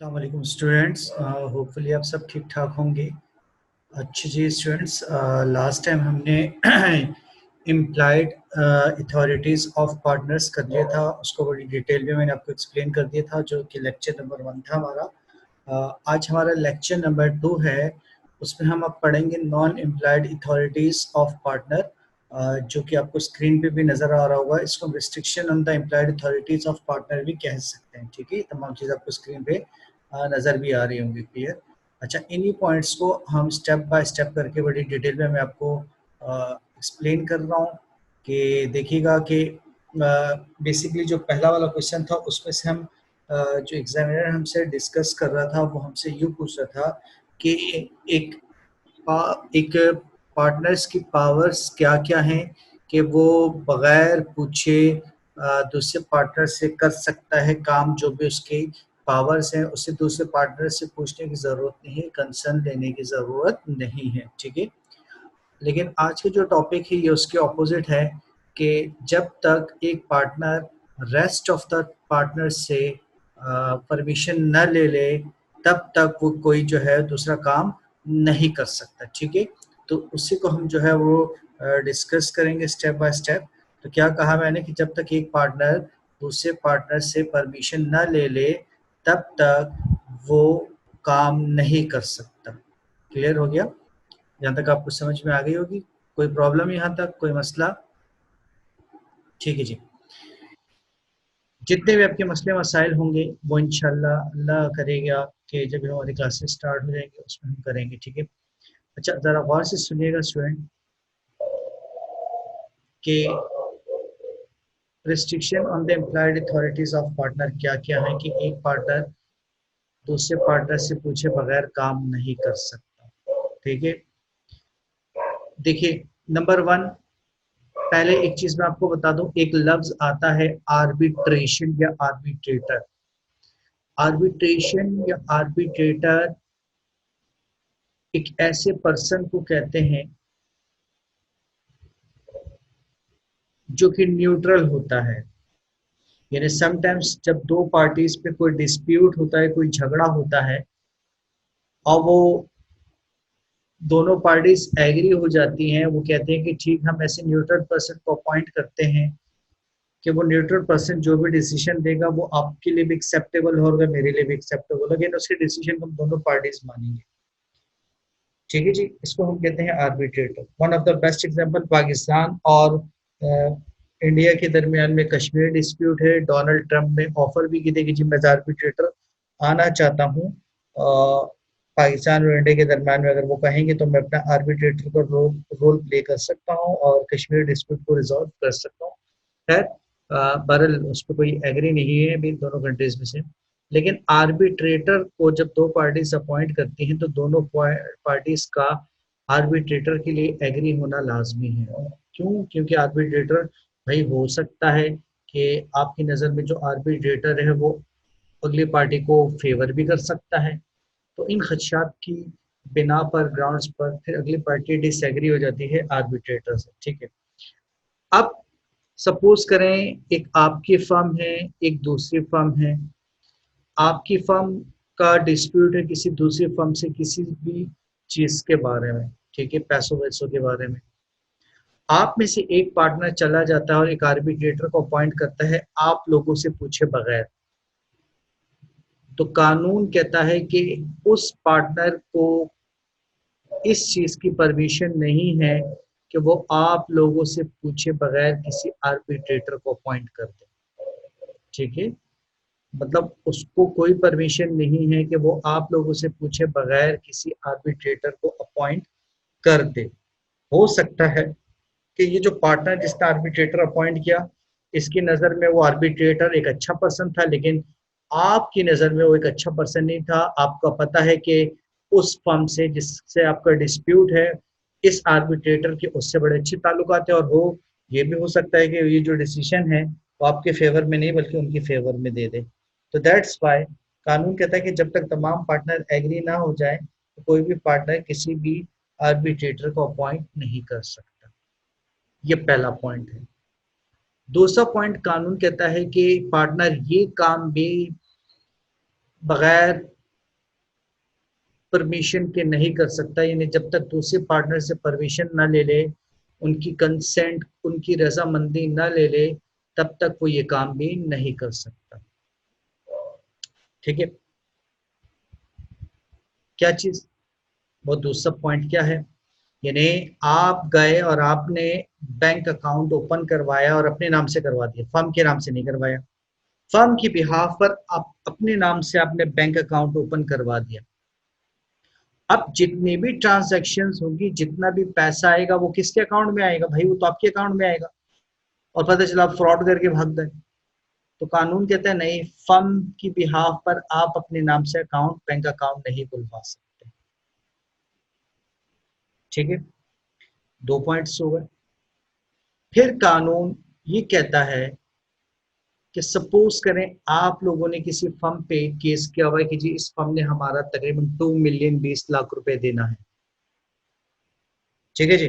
अस्सलाम वालेकुम students, hopefully आप सब ठीक ठाक होंगे। अच्छा जी स्टूडेंट्स, लास्ट टाइम हमने इम्प्लाइड अथॉरिटीज़ ऑफ पार्टनर्स कर लिया था। उसको बड़ी डिटेल में मैंने आपको एक्सप्लेन कर दिया था, जो कि लेक्चर नंबर 1 था हमारा। आज हमारा लेक्चर नंबर 2 है। उसमें हम अब पढ़ेंगे non implied authorities of partner, जो कि आपको स्क्रीन पे भी नज़र आ रहा होगा। इसको restriction on the implied authorities of partner भी कह सकते हैं। ठीक है, तमाम चीज़ आपको स्क्रीन पे नज़र भी आ रही होंगी। क्लियर? अच्छा, इन्हीं पॉइंट्स को हम स्टेप बाय स्टेप करके बड़ी डिटेल में मैं आपको एक्सप्लेन कर रहा हूँ कि देखिएगा कि बेसिकली जो पहला वाला क्वेश्चन था उसमें से हम जो एग्जामिनर हमसे डिस्कस कर रहा था वो हमसे यूँ पूछ रहा था कि एक एक पार्टनर्स की पावर्स क्या-क्या हैं कि वो बगैर पूछे दूसरे पार्टनर से कर सकता है काम। जो भी उसके पावर्स हैं उसे दूसरे पार्टनर से पूछने की ज़रूरत नहीं है, कंसर्न लेने की ज़रूरत नहीं है। ठीक है? लेकिन आज के जो टॉपिक है ये उसके ऑपोजिट है कि जब तक एक partner rest of the partner से परमिशन न ले ले, तब तक वो कोई जो है दूसरा काम नहीं कर सकता। ठीक है? तो उसी को हम जो है वो डिस्कस करेंगे स्टेप बाय स्टेप। तो क्या कहा मैंने कि जब तक एक पार्टनर दूसरे पार्टनर से परमिशन न ले ले, तब तक वो काम नहीं कर सकता। क्लियर हो गया? यहाँ तक आपको समझ में आ गई होगी। कोई प्रॉब्लम यहाँ तक, कोई मसला? ठीक है जी। जितने भी आपके मसले मसाइल होंगे वो इंशाल्लाह अल्लाह करेगा कि जब हमारी क्लासेस स्टार्ट हो जाएंगे उसमें हम करेंगे। ठीक है? अच्छा, ज़रा गौर से सुनिएगा स्टूडेंट कि restriction on the employed authorities of partner क्या क्या है कि एक पार्टनर दूसरे पार्टनर से पूछे बगैर काम नहीं कर सकता। ठीक है? देखिए, नंबर 1, पहले एक चीज मैं आपको बता दूं, एक लफ्ज आता है आर्बिट्रेशन या आर्बिट्रेटर। आर्बिट्रेशन या आर्बिट्रेटर एक ऐसे पर्सन को कहते हैं जो कि न्यूट्रल होता है। यानी समटाइम्स जब दो पार्टीज पे कोई डिस्प्यूट होता है, कोई झगड़ा होता है और वो दोनों पार्टीज एग्री हो जाती हैं, वो कहते हैं कि ठीक, हम ऐसे न्यूट्रल पर्सन को अपॉइंट करते हैं कि वो न्यूट्रल पर्सन जो भी डिसीजन देगा वो आपके लिए भी एक्सेप्टेबल होगा, मेरे लिए भी एक्सेप्टेबल होगा, लेकिन उसके डिसीजन को हम दोनों पार्टीज मानेंगे। ठीक है जी, इसको हम कहते हैं arbitrator. One of the best example Pakistan और इंडिया के दरमियान में कश्मीर डिस्प्यूट है। डोनाल्ड ट्रंप ने ऑफर भी की थी कि जी मैं आर्बिट्रेटर आना चाहता हूँ पाकिस्तान और इंडिया के दरमियान में। अगर वो कहेंगे तो मैं अपना आर्बिट्रेटर का रोल प्ले कर सकता हूँ और कश्मीर डिस्प्यूट को रिजॉल्व कर सकता हूँ। खैर, बहरहाल उस पर कोई एग्री नहीं है अभी दोनों कंट्रीज में से। लेकिन आर्बिट्रेटर को जब दो पार्टीज अपॉइंट करती हैं तो दोनों पार्टीज का आर्बिट्रेटर के लिए एग्री होना लाजमी है। क्यों? क्योंकि आर्बिट्रेटर, भाई, हो सकता है कि आपकी नज़र में जो आर्बिट्रेटर है वो अगली पार्टी को फेवर भी कर सकता है। तो इन खदशात की बिना पर, ग्राउंड्स पर, फिर अगली पार्टी डिसएग्री हो जाती है आर्बिट्रेटर से। ठीक है? अब सपोज करें एक आपकी फर्म है, एक दूसरी फर्म है। आपकी फर्म का डिस्प्यूट है किसी दूसरी फर्म से किसी भी चीज के बारे में। ठीक है? पैसों वैसों के बारे में। आप में से एक पार्टनर चला जाता है और एक आर्बिट्रेटर को अपॉइंट करता है आप लोगों से पूछे बगैर। तो कानून कहता है कि उस पार्टनर को इस चीज की परमिशन नहीं है कि वो आप लोगों से पूछे बगैर किसी आर्बिट्रेटर को अपॉइंट कर दे। ठीक है? मतलब उसको कोई परमिशन नहीं है कि वो आप लोगों से पूछे बगैर किसी आर्बिट्रेटर को अपॉइंट कर दे। हो सकता है कि ये जो पार्टनर जिसने आर्बिट्रेटर अपॉइंट किया, इसकी नज़र में वो आर्बिट्रेटर एक अच्छा पर्सन था, लेकिन आपकी नज़र में वो एक अच्छा पर्सन नहीं था। आपका पता है कि उस फर्म से जिससे आपका डिस्प्यूट है, इस आर्बिट्रेटर के उससे बड़े अच्छे ताल्लुकात है, और हो ये भी हो सकता है कि ये जो डिसीजन है वो आपके फेवर में नहीं बल्कि उनकी फेवर में दे दे। तो दैट्स वाई कानून कहता है कि जब तक तमाम पार्टनर एग्री ना हो जाए तो कोई भी पार्टनर किसी भी आर्बिट्रेटर को अपॉइंट नहीं कर सकता। ये पहला पॉइंट है। दूसरा पॉइंट, कानून कहता है कि पार्टनर ये काम भी बगैर परमिशन के नहीं कर सकता, यानी जब तक दूसरे पार्टनर से परमिशन ना ले ले, उनकी कंसेंट, उनकी रजामंदी ना ले ले, तब तक वो ये काम भी नहीं कर सकता। ठीक है, क्या चीज, वो दूसरा पॉइंट क्या है, यानी आप गए और आपने बैंक अकाउंट ओपन करवाया और अपने नाम से करवा दिया, फर्म के नाम से नहीं करवाया, फर्म की बिहाफ पर आप अपने नाम से आपने बैंक अकाउंट ओपन करवा दिया। अब जितनी भी ट्रांजैक्शंस होगी, जितना भी पैसा आएगा, वो किसके अकाउंट में आएगा भाई, वो तो आपके अकाउंट में आएगा। और पता चला आप फ्रॉड करके भाग गए, तो कानून कहता है नहीं, फर्म की बिहाफ पर आप अपने नाम से अकाउंट, बैंक अकाउंट नहीं खुलवा सकते। ठीक है, दो पॉइंट्स हो गए। फिर कानून ये कहता है कि सपोज करें आप लोगों ने किसी फर्म पे केस किया हुआ है कि जी इस फर्म ने हमारा तकरीबन 2 मिलियन 20 लाख रुपए देना है। ठीक है जी,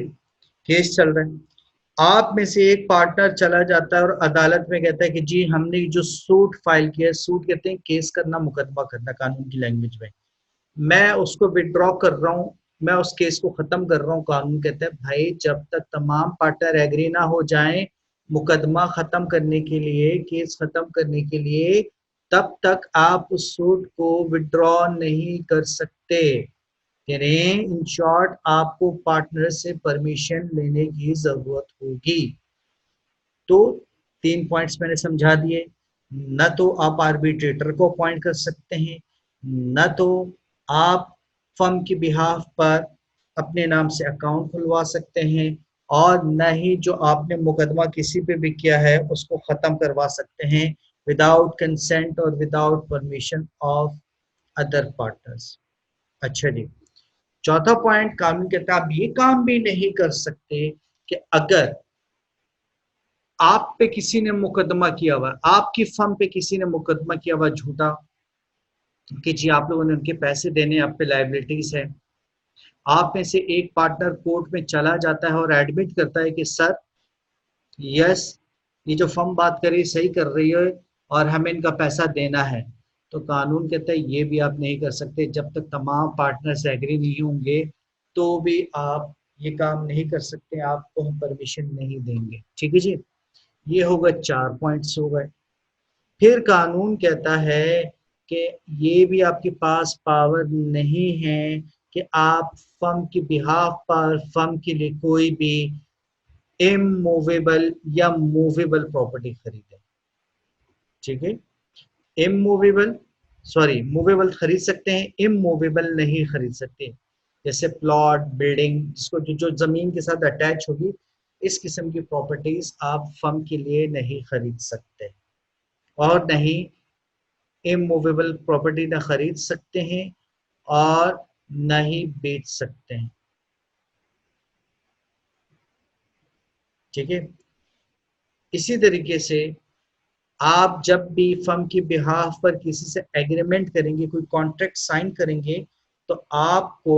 केस चल रहा है, आप में से एक पार्टनर चला जाता है और अदालत में कहता है कि जी हमने जो सूट फाइल किया है, सूट कहते हैं केस करना, मुकदमा करना कानून की लैंग्वेज में, मैं उसको विड्रॉ कर रहा हूँ, मैं उस केस को खत्म कर रहा हूँ। कानून कहता है भाई जब तक तमाम पार्टनर एग्री ना हो जाएं मुकदमा खत्म करने के लिए, केस खत्म करने के लिए, तब तक आप उस सूट को विड्रॉ नहीं कर सकते। यानी इन शॉर्ट आपको पार्टनर से परमिशन लेने की जरूरत होगी। तो 3 पॉइंट्स मैंने समझा दिए, न तो आप आर्बिट्रेटर को अपॉइंट कर सकते हैं, न तो आप फर्म की बिहाफ पर अपने नाम से अकाउंट खुलवा सकते हैं, और न ही जो आपने मुकदमा किसी पे भी किया है उसको खत्म करवा सकते हैं विदाउट कंसेंट और without permission of other partners. अच्छा जी, चौथा पॉइंट कानून कहता है आप ये काम भी नहीं कर सकते कि अगर आप पे किसी ने मुकदमा किया हुआ, आपकी फर्म पे किसी ने मुकदमा किया हुआ झूठा कि जी आप लोगों ने उनके पैसे देने, आप पे लाइबिलिटीज है, आप में से एक पार्टनर कोर्ट में चला जाता है और एडमिट करता है कि सर यस, ये जो फर्म बात कर रही है सही कर रही है और हमें इनका पैसा देना है, तो कानून कहता है ये भी आप नहीं कर सकते जब तक तमाम पार्टनर्स एग्री नहीं होंगे, तो भी आप ये काम नहीं कर सकते, आपको हम परमिशन नहीं देंगे। ठीक है जी, ये होगा 4 पॉइंट्स हो गए। फिर कानून कहता है कि ये भी आपके पास पावर नहीं है कि आप फर्म की बिहाफ पर फर्म के लिए कोई भी इमूवेबल या मूवेबल प्रॉपर्टी खरीदे। ठीक है, इमूवेबल, सॉरी मूवेबल खरीद सकते हैं, इमूवेबल नहीं खरीद सकते। जैसे प्लॉट, बिल्डिंग, जिसको जो जमीन के साथ अटैच होगी, इस किस्म की प्रॉपर्टीज आप फर्म के लिए नहीं खरीद सकते, और नहीं इमूवेबल प्रॉपर्टी ना खरीद सकते हैं और न ही बेच सकते हैं। ठीक है, इसी तरीके से आप जब भी फर्म की बिहाफ पर किसी से एग्रीमेंट करेंगे, कोई कॉन्ट्रैक्ट साइन करेंगे, तो आपको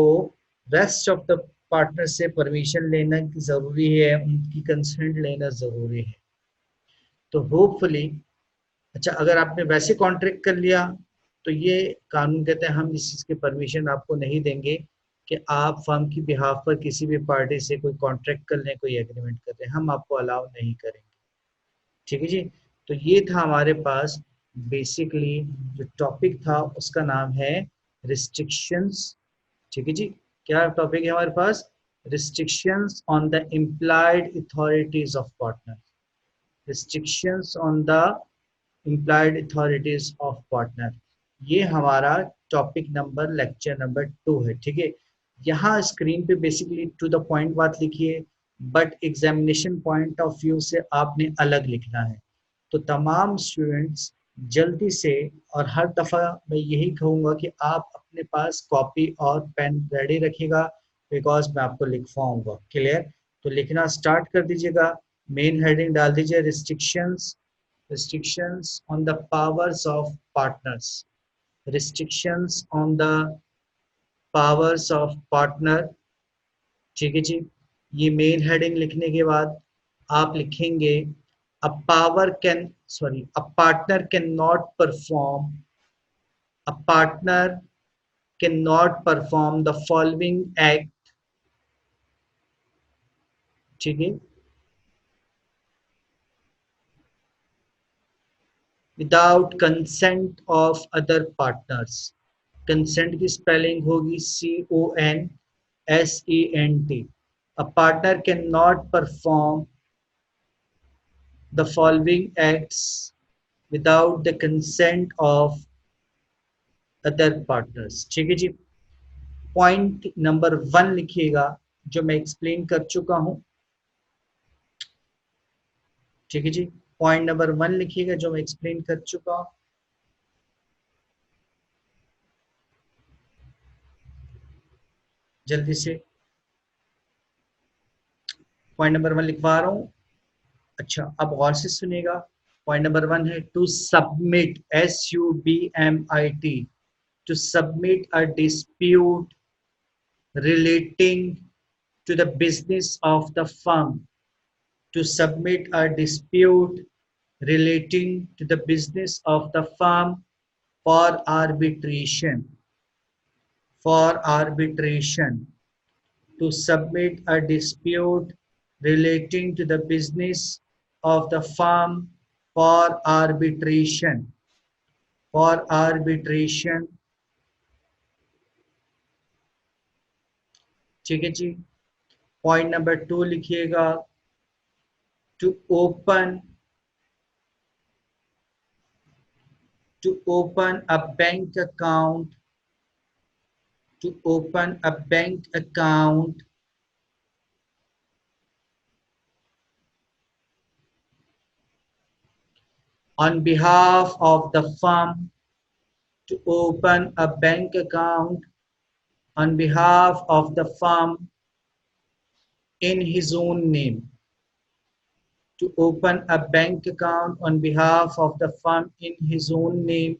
रेस्ट ऑफ द पार्टनर से परमिशन लेना जरूरी है, उनकी कंसेंट लेना जरूरी है। तो होपफुली, अच्छा अगर आपने वैसे कॉन्ट्रैक्ट कर लिया, तो ये कानून कहते हैं हम इस चीज़ की परमिशन आपको नहीं देंगे कि आप फर्म की बिहाफ पर किसी भी पार्टी से कोई कॉन्ट्रैक्ट कर लें, कोई एग्रीमेंट कर लें, हम आपको अलाउ नहीं करेंगे। ठीक है जी, तो ये था हमारे पास बेसिकली जो टॉपिक था उसका नाम है रिस्ट्रिक्शंस। ठीक है जी, क्या टॉपिक है हमारे पास, restrictions on the implied authorities of partner, restrictions on the implied authorities of partner, ये हमारा टॉपिक नंबर, लेक्चर नंबर 2 है। ठीक है, यहाँ स्क्रीन पे बेसिकली टू द पॉइंट बात लिखी है, but examination point of view से आपने अलग लिखना है। तो तमाम स्टूडेंट्स जल्दी से, और हर दफ़ा मैं यही कहूँगा कि आप अपने पास कॉपी और पेन रेडी रखिएगा, बिकॉज मैं आपको लिखवाऊंगा। क्लियर, तो लिखना स्टार्ट कर दीजिएगा। मेन हेडिंग डाल दीजिए restrictions, restrictions on the powers of partners, restrictions on the powers of partner। ठीक है जी, ये मेन हेडिंग लिखने के बाद आप लिखेंगे a power can, sorry, a partner can not perform A partner cannot perform the following act, ठीक है, without consent of other partners. Consent की स्पेलिंग होगी CONSENT. A partner cannot perform the following acts without the consent of other partners. ठीक है जी. Point number 1 लिखिएगा जो मैं explain कर चुका हूं. ठीक है जी. पॉइंट नंबर 1 लिखिएगा जो मैं एक्सप्लेन कर चुका हूं. जल्दी से पॉइंट नंबर 1 लिखवा रहा हूं. अच्छा, अब गौर से सुनिएगा. पॉइंट नंबर 1 है to submit, SUBMIT, to submit a dispute relating to the business of the firm. To submit a dispute relating to the business of the firm for arbitration. For arbitration. To submit a dispute relating to the business of the firm for arbitration. For arbitration. ठीक है जी. Point number 2 लिखिएगा. To open a bank account. To open a bank account on behalf of the firm. To open a bank account on behalf of the firm in his own name. To open a bank account on behalf of the firm in his own name.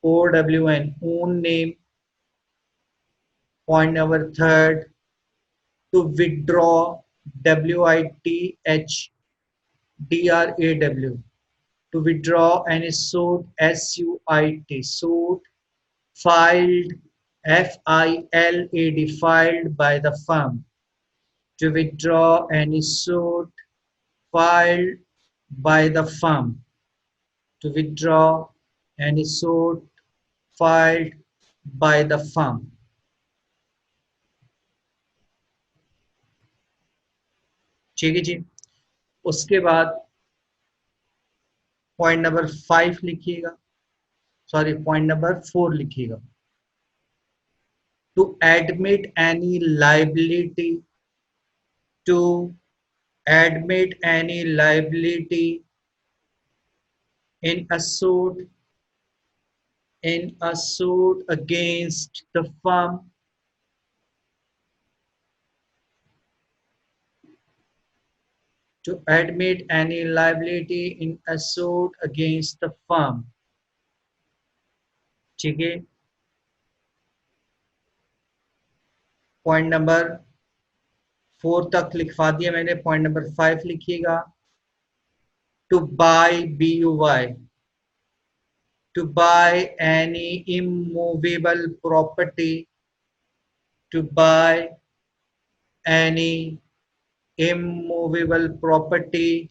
OWN, own name. Point number 3. To withdraw, WITHDRAW. To withdraw any suit, SUIT, suit filed, FILAD, filed by the firm. To withdraw any suit filed by the firm. To withdraw any suit filed by the firm. ठीक है जी. उसके बाद point number 5 लिखिएगा, sorry point number 4 लिखिएगा. To admit any liability. To admit any liability in a suit against the firm. To admit any liability in a suit against the firm. ठीक है. Point number 4 तक लिखवा दिया मैंने. Point number 5 लिखिएगा. To buy, BUY. To buy any immovable property. To buy any immovable property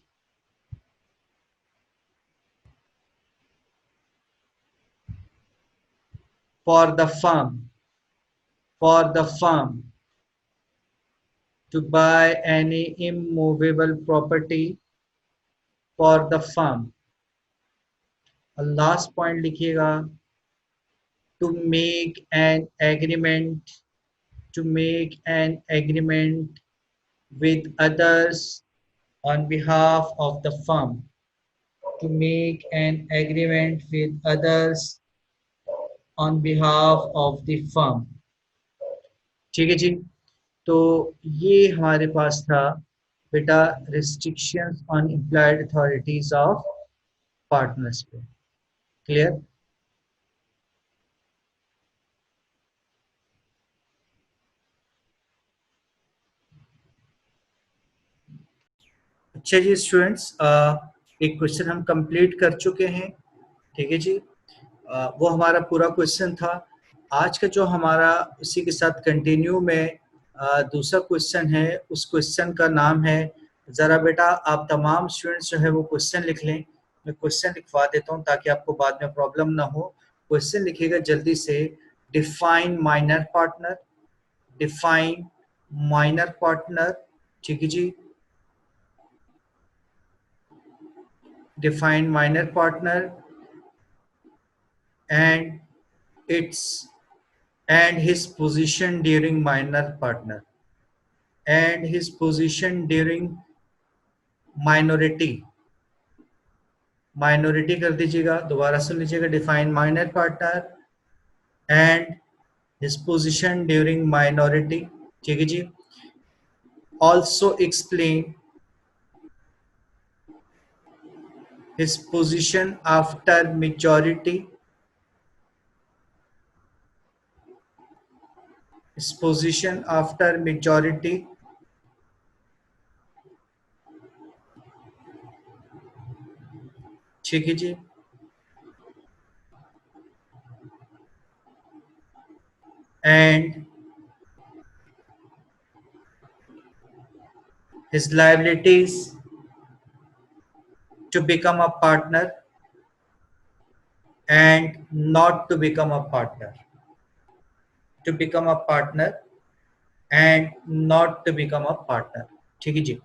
for the firm. For the firm. To buy any immovable property for the firm. Last point लिखिएगा. To make an agreement. To make an agreement with others on behalf of the firm. To make an agreement with others on behalf of the firm. ठीक है जी. तो ये हमारे पास था बेटा restrictions on employed authorities of partners पे. Clear. अच्छा जी students, एक क्वेश्चन हम कंप्लीट कर चुके हैं. ठीक है जी. वो हमारा पूरा क्वेश्चन था। आज का जो हमारा इसी के साथ कंटिन्यू में दूसरा क्वेश्चन है, उस क्वेश्चन का नाम है, ज़रा बेटा आप तमाम स्टूडेंट्स जो है वो क्वेश्चन लिख लें। मैं क्वेश्चन लिखवा देता हूँ ताकि आपको बाद में प्रॉब्लम ना हो। क्वेश्चन लिखिएगा जल्दी से। Define minor partner, define minor partner, ठीक है जी। Define minor partner and its and his position during minor partner and his position during minority। Minority कर दीजिएगा, दोबारा सुन लीजिएगा। Define minor partner and his position during minority, ठीक है जी। Also explain his position after majority, his position after majority, ठीक है जी। And his liabilities to become a partner and not to become a partner, to become a partner and not to become a partner, ठीक है जी।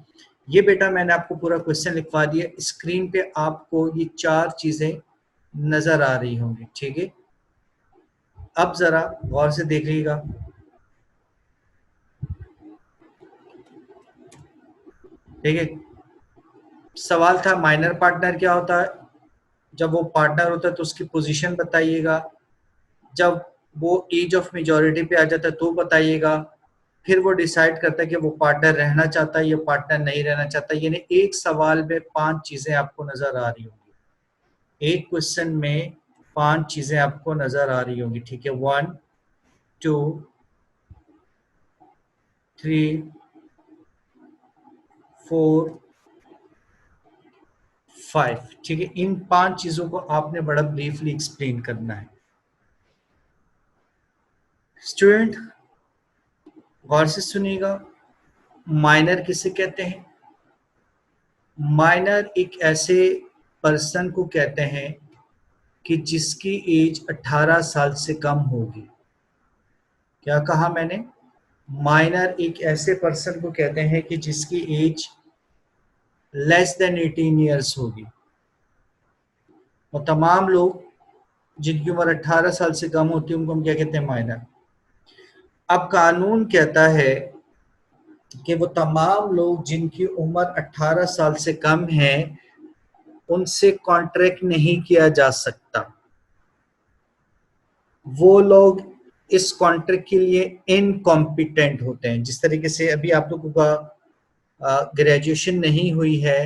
ये बेटा मैंने आपको पूरा क्वेश्चन लिखवा दिया। स्क्रीन पे आपको ये चार चीजें नजर आ रही होंगी, ठीक है। अब जरा गौर से देखिएगा। ठीक है, सवाल था माइनर पार्टनर क्या होता है। जब वो पार्टनर होता है तो उसकी पोजीशन बताइएगा। जब वो एज ऑफ मेजॉरिटी पे आ जाता है तो बताइएगा। फिर वो डिसाइड करता है कि वो पार्टनर रहना चाहता है या पार्टनर नहीं रहना चाहता। यानी एक सवाल में 5 चीजें आपको नजर आ रही होंगी। एक क्वेश्चन में 5 चीजें आपको नजर आ रही होंगी, ठीक है। 1 2 3 4 5, ठीक है। इन 5 चीजों को आपने बड़ा ब्रीफली एक्सप्लेन करना है। स्टूडेंट गौर से सुनिएगा, माइनर किसे कहते हैं? माइनर एक ऐसे पर्सन को कहते हैं कि जिसकी एज 18 साल से कम होगी। क्या कहा मैंने? माइनर एक ऐसे पर्सन को कहते हैं कि जिसकी एज लेस देन 18 ईयर्स होगी। और तमाम लोग जिनकी उम्र 18 साल से कम होती है उनको हम क्या कहते हैं? माइनर। अब कानून कहता है कि वो तमाम लोग जिनकी उम्र 18 साल से कम है उनसे कॉन्ट्रैक्ट नहीं किया जा सकता। वो लोग इस कॉन्ट्रैक्ट के लिए इनकॉम्पिटेंट होते हैं। जिस तरीके से अभी आप लोगों का ग्रेजुएशन नहीं हुई है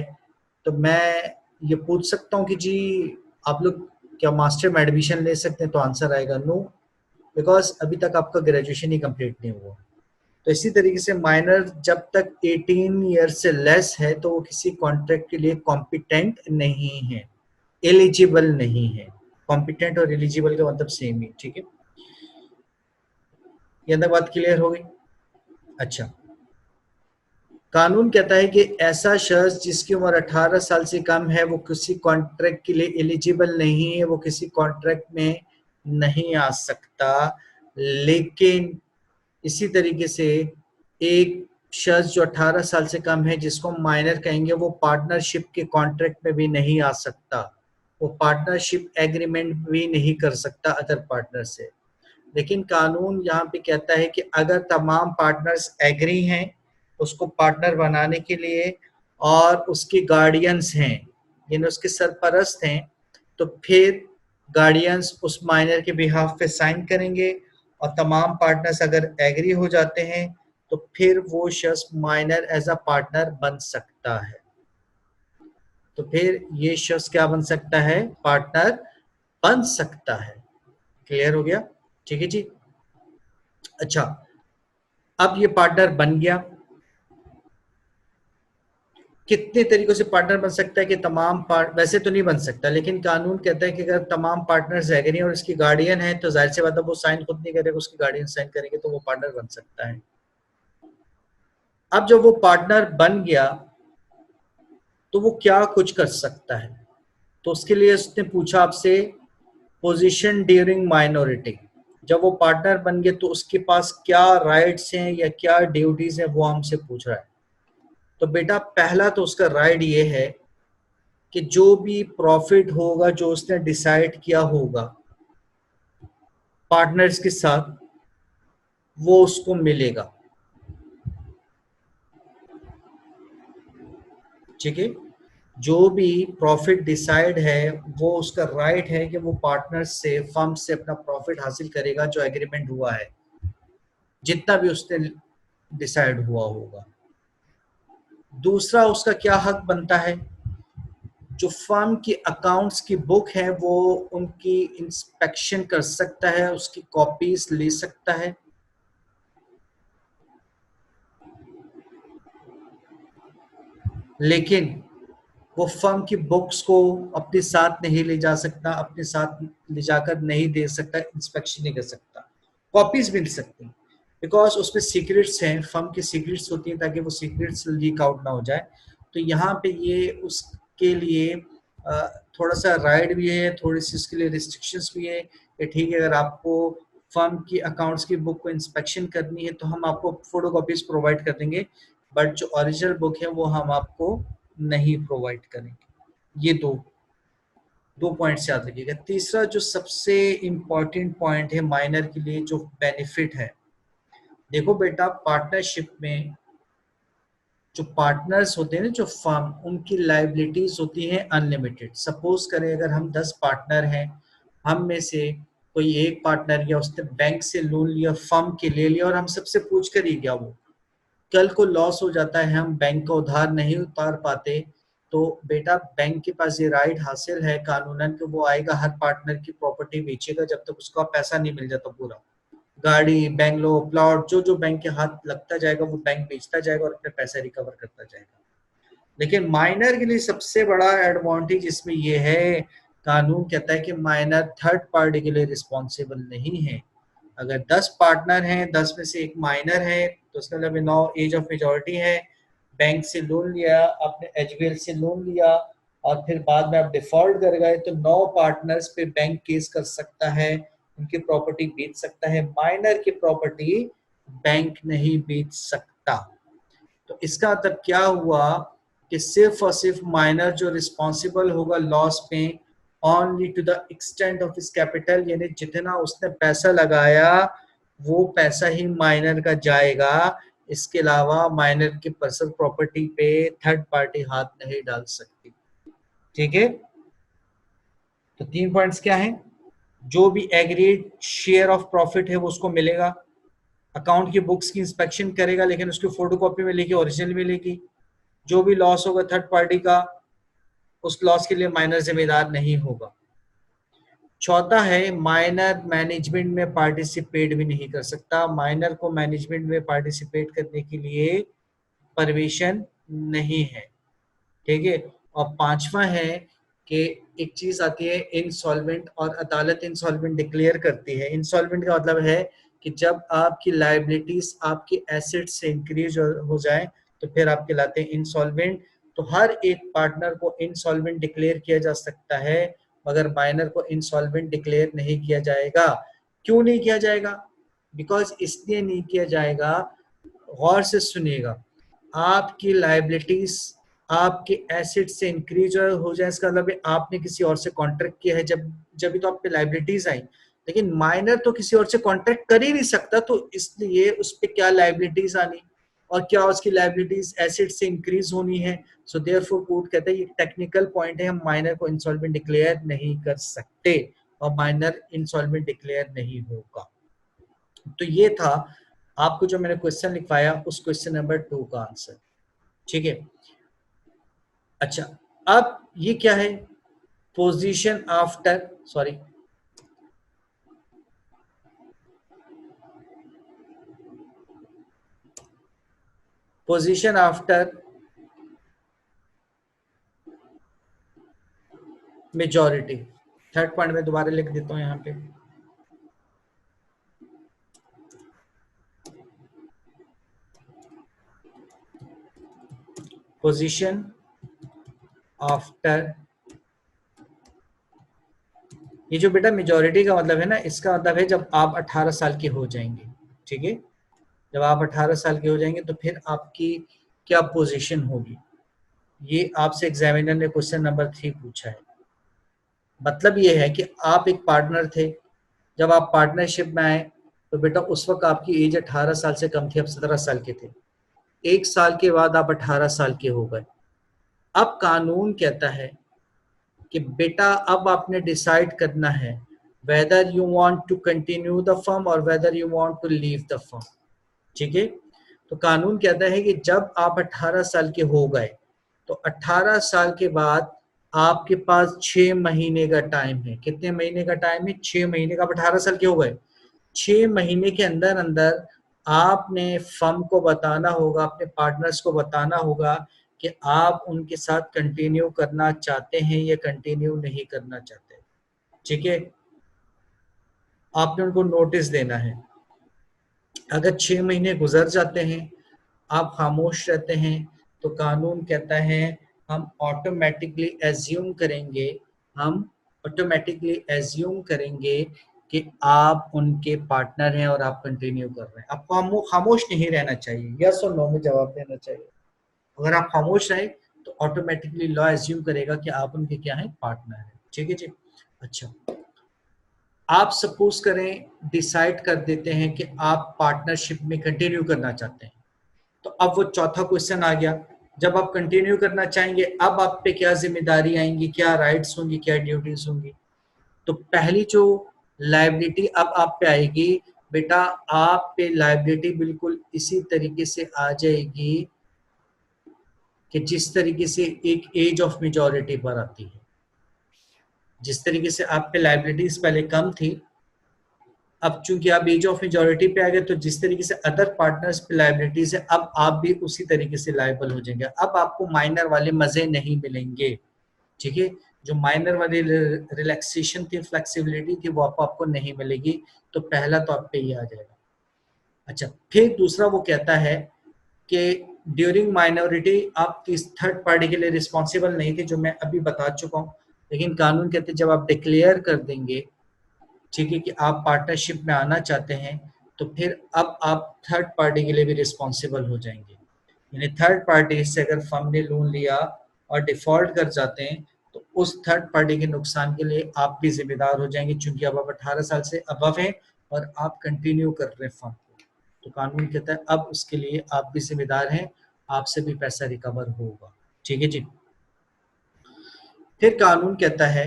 तो मैं ये पूछ सकता हूँ कि जी आप लोग क्या मास्टर में एडमिशन ले सकते हैं? तो आंसर आएगा नो, बिकॉज अभी तक आपका ग्रेजुएशन ही कंप्लीट नहीं हुआ। तो इसी तरीके से माइनर जब तक 18 ईयर से लेस है तो वो किसी कॉन्ट्रैक्ट के लिए कॉम्पिटेंट नहीं है, एलिजिबल नहीं है। कॉम्पिटेंट और एलिजिबल का मतलब सेम ही, ठीक है। ये अंदर बात क्लियर हो गई? अच्छा, कानून कहता है कि ऐसा शख्स जिसकी उम्र 18 साल से कम है वो किसी कॉन्ट्रैक्ट के लिए एलिजिबल नहीं है, वो किसी कॉन्ट्रैक्ट में नहीं आ सकता। लेकिन इसी तरीके से एक शख्स जो 18 साल से कम है जिसको माइनर कहेंगे वो पार्टनरशिप के कॉन्ट्रैक्ट में भी नहीं आ सकता। वो पार्टनरशिप एग्रीमेंट भी नहीं कर सकता अदर पार्टनर से। लेकिन कानून यहाँ पे कहता है कि अगर तमाम पार्टनर्स एग्री हैं उसको पार्टनर बनाने के लिए और उसके गार्डियंस हैं यानी उसके सरपरस्त हैं, तो फिर गार्डियंस उस माइनर के बिहाफ पे साइन करेंगे और तमाम पार्टनर्स अगर एग्री हो जाते हैं तो फिर वो शख्स माइनर एज अ पार्टनर बन सकता है। तो फिर ये शख्स क्या बन सकता है? पार्टनर बन सकता है। क्लियर हो गया? ठीक है जी। अच्छा, अब ये पार्टनर बन गया। कितने तरीकों से पार्टनर बन सकता है कि तमाम पार्ट, वैसे तो नहीं बन सकता, लेकिन कानून कहता है कि अगर तमाम पार्टनर्स एग्री और इसकी गार्डियन है तो जाहिर सी बात है वो साइन खुद नहीं करेगा, उसकी गार्डियन साइन करेंगे तो वो पार्टनर बन सकता है। अब जब वो पार्टनर बन गया तो वो क्या कुछ कर सकता है, तो उसके लिए उसने पूछा आपसे पोजीशन ड्यूरिंग माइनॉरिटी। जब वो पार्टनर बन गए तो उसके पास क्या राइट्स हैं या क्या ड्यूटीज हैं वो हमसे पूछ रहा है। तो बेटा पहला तो उसका राइट ये है कि जो भी प्रॉफिट होगा जो उसने डिसाइड किया होगा पार्टनर्स के साथ वो उसको मिलेगा। ठीक है, जो भी प्रॉफिट डिसाइड है वो उसका राइट है कि वो पार्टनर से फर्म से अपना प्रॉफिट हासिल करेगा जो एग्रीमेंट हुआ है, जितना भी उसने डिसाइड हुआ होगा। दूसरा उसका क्या हक बनता है, जो फर्म की अकाउंट्स की बुक है वो उनकी इंस्पेक्शन कर सकता है, उसकी कॉपीज ले सकता है। लेकिन वो फर्म की बुक्स को अपने साथ नहीं ले जा सकता, अपने साथ ले जाकर नहीं दे सकता, इंस्पेक्शन नहीं कर सकता। कॉपीज मिल सकती हैं बिकॉज उसमें सीक्रेट्स हैं, फर्म की सीक्रेट्स होती हैं ताकि वो सीक्रेट्स लीक आउट ना हो जाए। तो यहाँ पे ये उसके लिए थोड़ा सा राइट भी है, थोड़ी सी उसके लिए रिस्ट्रिक्शंस भी है कि ठीक है अगर आपको फर्म की अकाउंट्स की बुक को इंस्पेक्शन करनी है तो हम आपको फोटो कॉपीज प्रोवाइड कर देंगे, बट जो ओरिजिनल बुक है वो हम आपको नहीं प्रोवाइड करेंगे। ये दो दो पॉइंट्स याद रखिएगा। तीसरा जो सबसे इम्पॉर्टेंट पॉइंट है माइनर के लिए जो बेनिफिट है, देखो बेटा पार्टनरशिप में जो पार्टनर्स होते हैं ना, जो फर्म, उनकी लाइबिलिटीज होती हैं अनलिमिटेड। सपोज करें अगर हम 10 पार्टनर हैं, हम में से कोई एक पार्टनर या उसने बैंक से लोन लिया, फर्म के ले लिया और हम सबसे पूछ कर ही गया, वो कल को लॉस हो जाता है, हम बैंक का उधार नहीं उतार पाते, तो बेटा बैंक के पास ये राइट हासिल है कानूनन कि वो आएगा हर पार्टनर की प्रॉपर्टी बेचेगा जब तक उसका पैसा नहीं मिल जाता पूरा। गाड़ी, बंगलो, प्लॉट, जो जो बैंक के हाथ लगता जाएगा वो बैंक बेचता जाएगा और अपने पैसे रिकवर करता जाएगा। लेकिन माइनर के लिए सबसे बड़ा एडवांटेज इसमें यह है, कानून कहता है कि माइनर थर्ड पार्टी के लिए रिस्पॉन्सिबल नहीं है। अगर 10 पार्टनर हैं, 10 में से एक माइनर है तो उसका मतलब नौ एज ऑफ मेजोरिटी है, बैंक से लोन लिया, आपने एचबीएल से लोन लिया और फिर बाद में आप डिफॉल्ट कर गए तो 9 पार्टनर्स पे बैंक केस कर सकता है, उनकी प्रॉपर्टी बेच सकता है। माइनर की प्रॉपर्टी बैंक नहीं बेच सकता। तो इसका मतलब क्या हुआ कि सिर्फ और सिर्फ माइनर जो रिस्पॉन्सिबल होगा लॉस पे only to the extent of his capital, यानी जितना उसने पैसा लगाया वो पैसा ही माइनर का जाएगा। इसके अलावा माइनर की पर्सनल प्रॉपर्टी पे थर्ड पार्टी हाथ नहीं डाल सकती। ठीक है, तो 3 पॉइंट्स क्या है, जो भी एग्रीड शेयर ऑफ प्रॉफिट है वो उसको मिलेगा, अकाउंट की बुक्स की इंस्पेक्शन करेगा लेकिन उसकी फोटोकॉपी मिलेगी, ओरिजिनल मिलेगी। जो भी लॉस होगा थर्ड पार्टी का, उस लॉस के लिए माइनर जिम्मेदार नहीं होगा। चौथा है माइनर मैनेजमेंट में पार्टिसिपेट भी नहीं कर सकता, माइनर को मैनेजमेंट में पार्टिसिपेट करने के लिए परमिशन नहीं है। ठीक है, और पांचवा है कि एक चीज आती है इंसॉल्वेंट, और अदालत इंसॉल्वेंट डिक्लेयर करती है। इंसॉल्वेंट का मतलब है कि जब आपकी लाइबिलिटीज आपकी एसेट से इंक्रीज हो जाए तो फिर आप कहलाते हैं इंसॉल्वेंट। तो हर एक पार्टनर को इंसॉल्वेंट डिक्लेयर किया जा सकता है, मगर माइनर को इंसॉल्वेंट डिक्लेयर नहीं किया जाएगा। क्यों नहीं किया जाएगा? बिकॉज इसलिए नहीं किया जाएगा, गौर से सुनिएगा, आपकी लाइबिलिटीज आपके एसेट से इंक्रीज हो जाए इसका मतलब आपने किसी और से कॉन्ट्रैक्ट किया है, जब जब भी तो आप पे लाइबिलिटीज आई। लेकिन माइनर तो किसी और से कॉन्ट्रैक्ट कर ही नहीं सकता, तो इसलिए उस पर क्या लाइबिलिटीज आनी और क्या उसकी लाइबिलिटीज एसेट से इंक्रीज होनी है। सो देयरफॉर कोर्ट कहता है ये टेक्निकल पॉइंट है, हम माइनर को इंसॉल्वेंट डिक्लेयर नहीं कर सकते और माइनर इंसॉल्वेंट डिक्लेयर नहीं होगा। तो ये था आपको जो मैंने क्वेश्चन लिखवाया उस क्वेश्चन नंबर 2 का आंसर। ठीक है, अच्छा अब ये क्या है, position after, sorry, position after majority. Third point में दोबारा लिख देता हूं यहाँ पे, पोजीशन आफ्टर, ये जो बेटा मेजॉरिटी का मतलब है ना, इसका मतलब है जब आप 18 साल के हो जाएंगे, ठीक है, जब आप 18 साल के हो जाएंगे तो फिर आपकी क्या पोजीशन होगी। ये आपसे एग्जामिनर ने क्वेश्चन नंबर 3 पूछा है। मतलब ये है कि आप एक पार्टनर थे, जब आप पार्टनरशिप में आए तो बेटा उस वक्त आपकी एज 18 साल से कम थी, आप 17 साल के थे। एक साल के बाद आप 18 साल के हो गए। अब कानून कहता है कि बेटा अब आपने डिसाइड करना है whether you want to continue the firm और whether you want to leave the firm, ठीक है। तो कानून कहता है कि जब आप 18 साल के हो गए तो 18 साल के बाद आपके पास 6 महीने का टाइम है। कितने महीने का टाइम है? 6 महीने का। आप 18 साल के हो गए, 6 महीने के अंदर अंदर आपने फर्म को बताना होगा, अपने पार्टनर्स को बताना होगा कि आप उनके साथ कंटिन्यू करना चाहते हैं या कंटिन्यू नहीं करना चाहते, ठीक है। आपने उनको नोटिस देना है। अगर 6 महीने गुजर जाते हैं, आप खामोश रहते हैं, तो कानून कहता है हम ऑटोमेटिकली एज्यूम करेंगे, हम ऑटोमेटिकली एज्यूम करेंगे कि आप उनके पार्टनर हैं और आप कंटिन्यू कर रहे हैं। आपको खामोश नहीं रहना चाहिए, यस और नो में जवाब देना चाहिए। अगर आप खामोश रहे तो ऑटोमेटिकली लॉ एज्यूम करेगा कि आप उनके क्या हैं, पार्टनर हैं, ठीक है जी। अच्छा, आप सपोज करें डिसाइड कर देते हैं कि आप पार्टनरशिप में कंटिन्यू करना चाहते हैं, तो अब वो चौथा क्वेश्चन आ गया। जब आप कंटिन्यू करना चाहेंगे अब आप पे क्या जिम्मेदारी आएंगी, क्या राइट्स होंगी, क्या ड्यूटीज होंगी। तो पहली जो लायबिलिटी अब आप पे आएगी बेटा, आप पे लायबिलिटी बिल्कुल इसी तरीके से आ जाएगी कि जिस तरीके से एक एज ऑफ मेजॉरिटी पर आती है। जिस तरीके से आप पे लायबिलिटीज पहले कम थी, अब चूंकि आप एज ऑफ मेजॉरिटी पे आ गए तो जिस तरीके से अदर पार्टनर्स पे लायबिलिटीज है, अब आप भी उसी तरीके से लायबल हो जाएंगे। अब आपको माइनर वाले मजे नहीं मिलेंगे, ठीक है। जो माइनर वाली रिलैक्सेशन थी, फ्लेक्सिबिलिटी थी, वो आपको नहीं मिलेगी। तो पहला तो आप पे ही आ जाएगा। अच्छा, फिर दूसरा वो कहता है कि ड्यूरिंग माइनॉरिटी आप इस थर्ड पार्टी के लिए रिस्पॉन्सिबल नहीं थे, जो मैं अभी बता चुका हूँ। लेकिन कानून कहते हैं जब आप डिक्लेयर कर देंगे, ठीक है, कि आप पार्टनरशिप में आना चाहते हैं, तो फिर अब आप थर्ड पार्टी के लिए भी रिस्पॉन्सिबल हो जाएंगे। यानी थर्ड पार्टी से अगर फर्म ने लोन लिया और डिफॉल्ट कर जाते हैं तो उस थर्ड पार्टी के नुकसान के लिए आप भी जिम्मेदार हो जाएंगे, चूंकि अब आप 18 साल से अबव हैं और आप कंटिन्यू कर रहे हैं फर्म को। तो कानून कहता है अब उसके लिए आप भी जिम्मेदार हैं, आपसे भी पैसा रिकवर होगा, ठीक है जी। फिर कानून कहता है,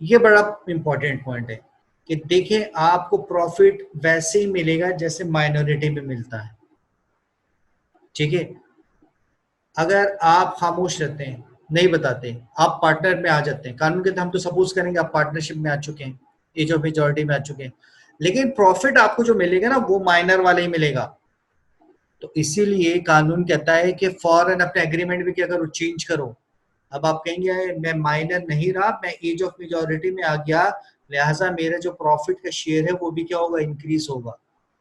ये बड़ा इंपॉर्टेंट पॉइंट है कि देखें आपको प्रॉफिट वैसे ही मिलेगा जैसे माइनॉरिटी में मिलता है, ठीक है। अगर आप खामोश रहते हैं, नहीं बताते, आप पार्टनर में आ जाते हैं, कानून के तहत हम तो सपोज करेंगे आप पार्टनरशिप में आ चुके हैं, एज ऑफ मेजॉरिटी में आ चुके हैं, लेकिन प्रॉफिट आपको जो मिलेगा ना वो माइनर वाले ही मिलेगा। तो इसीलिए कानून कहता है कि फॉरन अपने एग्रीमेंट में क्या करो, चेंज करो। अब आप कहेंगे मैं माइनर नहीं रहा, मैं एज ऑफ मेजॉरिटी में आ गया, लिहाजा मेरा जो प्रॉफिट का शेयर है वो भी क्या होगा, इंक्रीज होगा।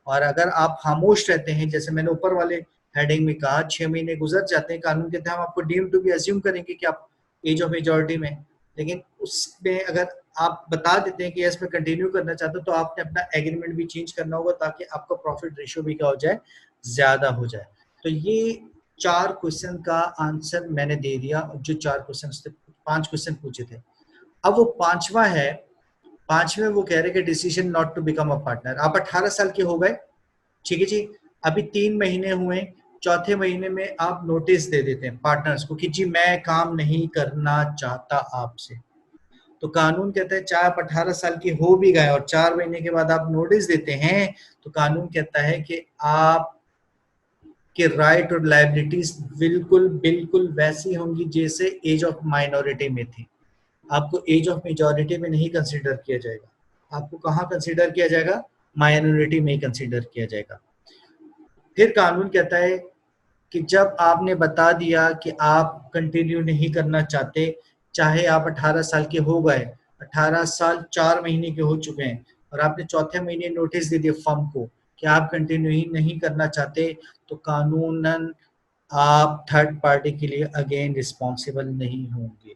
और अगर आप खामोश रहते हैं, जैसे मैंने ऊपर वाले हेडिंग में कहा, 6 महीने गुजर जाते हैं, कानून के तहत हम आपको डीम टू बी अज्यूम करेंगे कि आप एज ऑफ मेजॉरिटी में, लेकिन उसमें अगर आप बता देते हैं कि यस मैं कंटिन्यू करना चाहता हूँ, तो आपने अपना एग्रीमेंट भी चेंज करना होगा ताकि आपका प्रॉफिट रेशियो भी क्या हो जाए, ज्यादा हो जाए। तो ये 4 क्वेश्चन का आंसर मैंने दे दिया, जो 4 क्वेश्चन थे, 5 क्वेश्चन पूछे थे। अब वो पांचवा है, पांचवें वो कह रहे कि decision not to become a partner. आप 18 साल के हो गए, ठीक है जी, अभी 3 महीने हुए, चौथे महीने में आप नोटिस दे देते हैं पार्टनर्स को कि जी मैं काम नहीं करना चाहता आपसे। तो कानून कहता है चाहे आप 18 साल के हो भी गए और 4 महीने के बाद आप नोटिस देते हैं, तो कानून कहता है कि आप कि राइट और लायबिलिटीज बिल्कुल बिल्कुल वैसी होंगी जैसे एज ऑफ माइनॉरिटी में थी। आपको एज ऑफ मेजॉरिटी में नहीं कंसीडर किया जाएगा, आपको कहाँ कंसीडर किया जाएगा, माइनॉरिटी में ही कंसीडर किया जाएगा। फिर कानून कहता है कि जब आपने बता दिया कि आप कंटिन्यू नहीं करना चाहते, चाहे आप 18 साल के हो गए, 18 साल 4 महीने के हो चुके हैं और आपने चौथे महीने नोटिस दे दिया फर्म को कि आप कंटिन्यू ही नहीं करना चाहते, तो कानूनन आप थर्ड पार्टी के लिए अगेन रिस्पॉन्सिबल नहीं होंगे।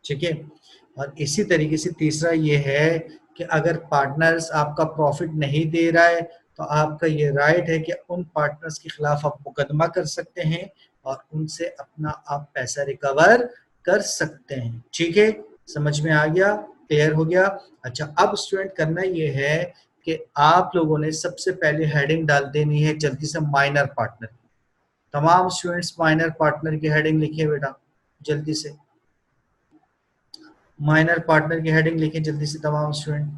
ठीक है। और इसी तरीके से तीसरा ये है कि अगर पार्टनर्स आपका प्रॉफिट नहीं दे रहा है, तो आपका ये राइट है कि उन पार्टनर्स के खिलाफ आप मुकदमा कर सकते हैं और उनसे अपना आप पैसा रिकवर कर सकते हैं। ठीक है, समझ में आ गया, क्लियर हो गया। अच्छा, अब स्टूडेंट करना ये है कि आप लोगों ने सबसे पहले हेडिंग डाल देनी है जल्दी से माइनर पार्टनर। तमाम स्टूडेंट्स माइनर पार्टनर की हेडिंग लिखिए बेटा जल्दी से। माइनर पार्टनर की हेडिंग लिखें जल्दी से तमाम स्टूडेंट।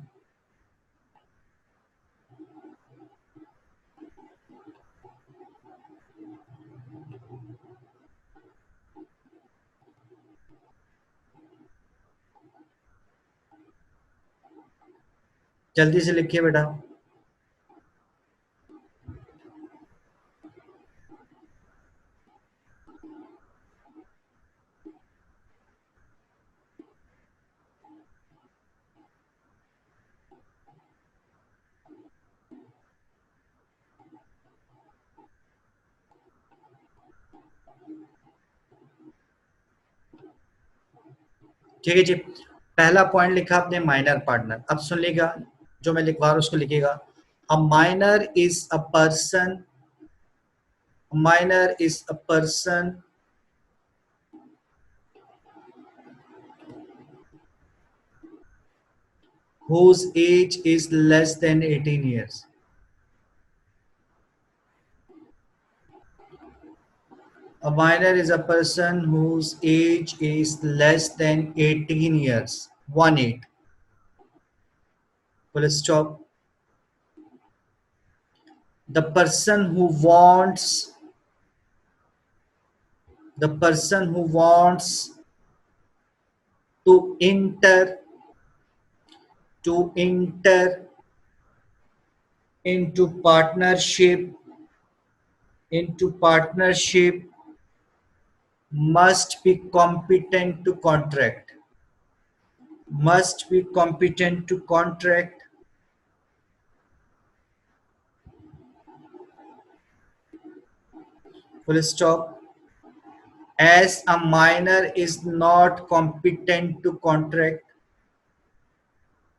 जल्दी से लिखिए बेटा। ठीक है जी, पहला पॉइंट लिखा आपने माइनर पार्टनर। अब सुन लीजिएगा, जो मैं लिखवा रहा हूँ उसको लिखिएगा। A minor is a person, minor is a person whose age is less than 18 years. A minor is a person whose age is less than 18 years. 1 8. Full stop. The person who wants, the person who wants to enter into partnership must be competent to contract, must be competent to contract. Full stop. As a minor is not competent to contract,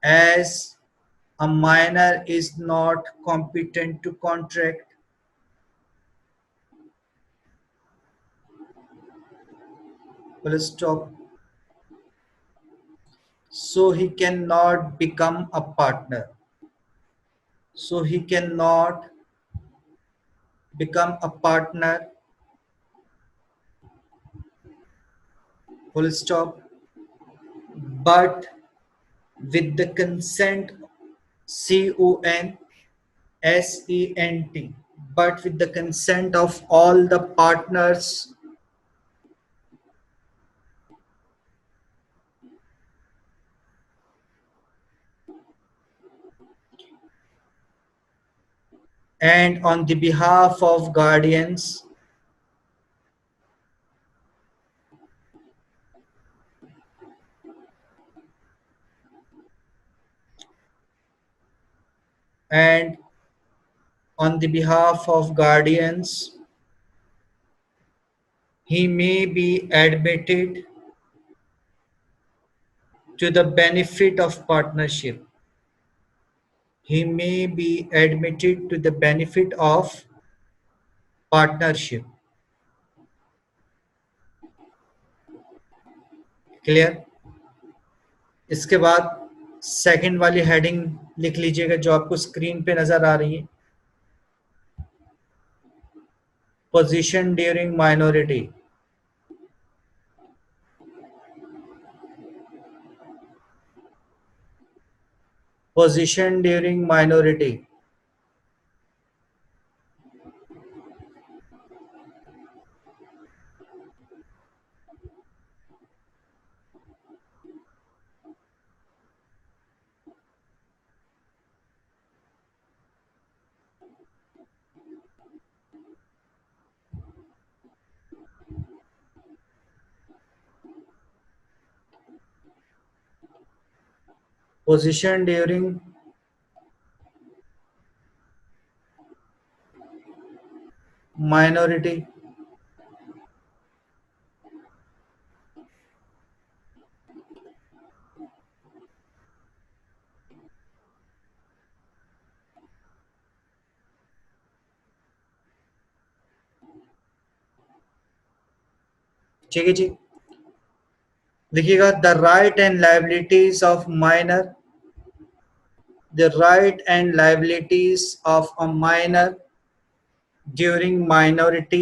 as a minor is not competent to contract, full stop, so he cannot become a partner, so he cannot become a partner, full stop, but with the consent, consent, but with the consent of all the partners and on the behalf of guardians, and on the behalf of guardians, he may be admitted to the benefit of partnership. He may be admitted to the benefit of partnership. Clear. इसके बाद second वाली heading लिख लीजिएगा जो आपको screen पे नजर आ रही है। Position during minority. Position during minority. Position during minority. ठीक है जी। देखिएगा, the right and liabilities of minor, the right and liabilities of a minor during minority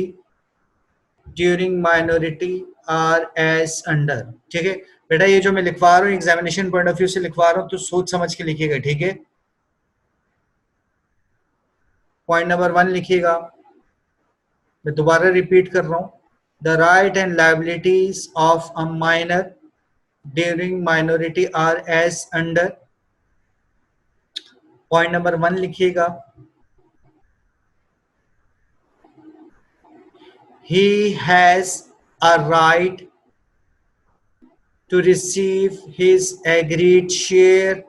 during minority are as under। ठीक है बेटा, ये जो मैं लिखवा रहा हूँ एग्जामिनेशन पॉइंट ऑफ व्यू से लिखवा रहा हूँ, तो सोच समझ के लिखिएगा। ठीक है, पॉइंट नंबर 1 लिखिएगा, मैं दोबारा रिपीट कर रहा हूँ। The right and liabilities of a minor during minority are as under. Point number 1 लिखिएगा, he has a right to receive his agreed share.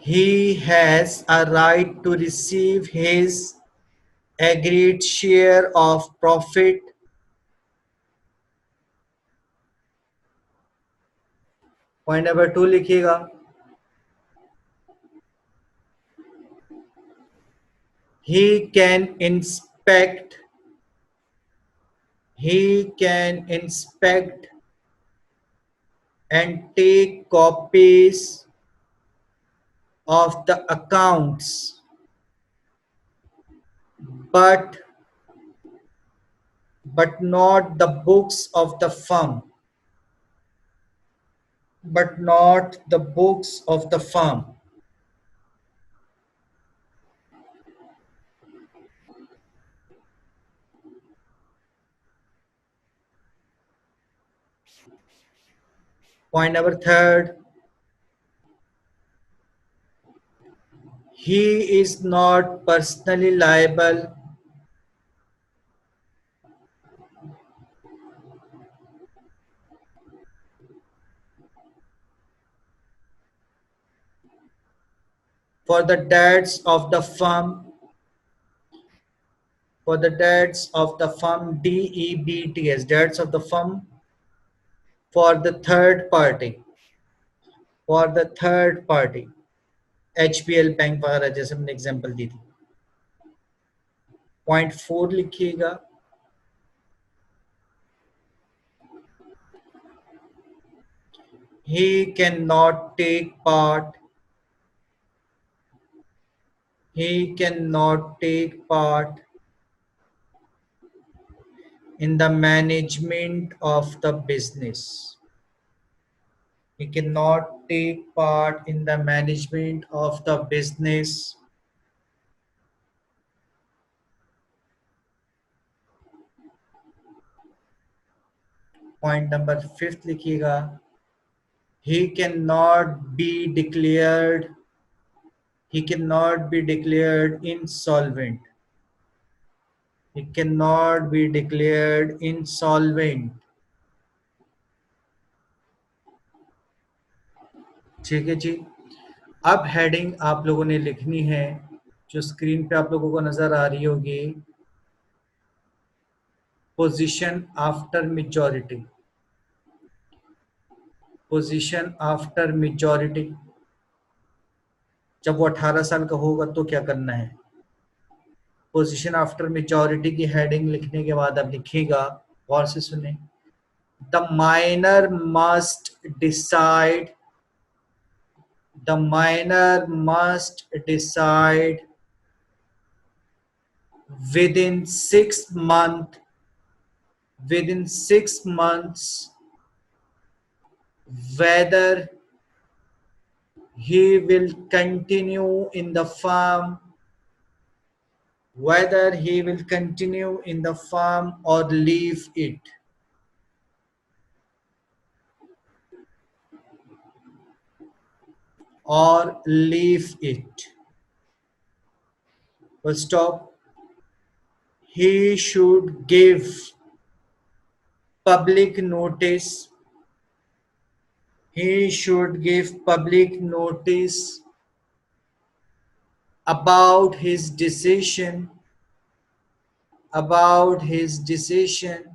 He has a right to receive his agreed share of profit। Point number 2 लिखिएगा, he can inspect he can inspect and take copies of the accounts, but not the books of the firm, but not the books of the firm। Point number 3, he is not personally liable for the debts of the firm, DEBTS, debts of the firm for the third party, HPL bank वगैरह जैसे हमने example दी थी। Point 4 लिखिएगा, he cannot take part in the management of the business। He cannot take part in the management of the business। Point number 5 लिखिएगा, he cannot be declared insolvent। He cannot be declared insolvent। ठीक है जी। अब heading आप लोगों ने लिखनी है, जो स्क्रीन पे आप लोगों को नजर आ रही होगी, position after majority. Position after majority, जब वो 18 साल का होगा तो क्या करना है। पोजीशन आफ्टर मेजॉरिटी की हेडिंग लिखने के बाद आप लिखिएगा, गौर से सुने, the minor must decide within 6 months whether he will continue in the firm or leave it। Full stop। He should give public notice He should give public notice about his decision, about his decision.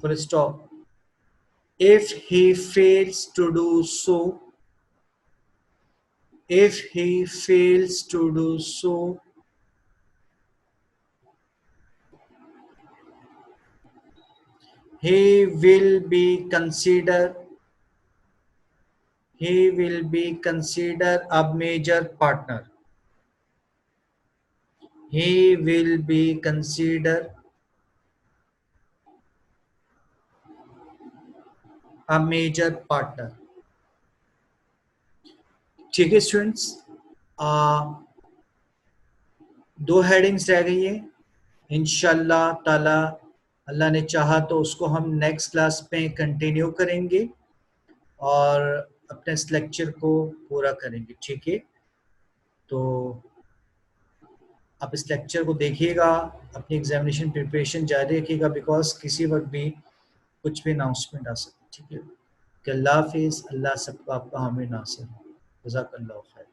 Full stop. If he fails to do so, if he fails to do so, he will be considered he will be considered a major partner. He will be considered a major partner. ठीक है students, दो headings रह गई है। इंशाल्लाह ताला अल्लाह ने चाहा तो उसको हम नेक्स्ट क्लास में कंटिन्यू करेंगे और अपने इस लेक्चर को पूरा करेंगे। ठीक है, तो आप इस लेक्चर को देखिएगा, अपनी एग्जामिनेशन प्रिपरेशन जारी रखिएगा, बिकॉज किसी वक्त भी कुछ भी अनाउंसमेंट आ सकती है। ठीक है, कि अल्लाह हाफिज़, अल्लाह सबको आपका हामी नासिर, जज़ाकल्लाह खैर।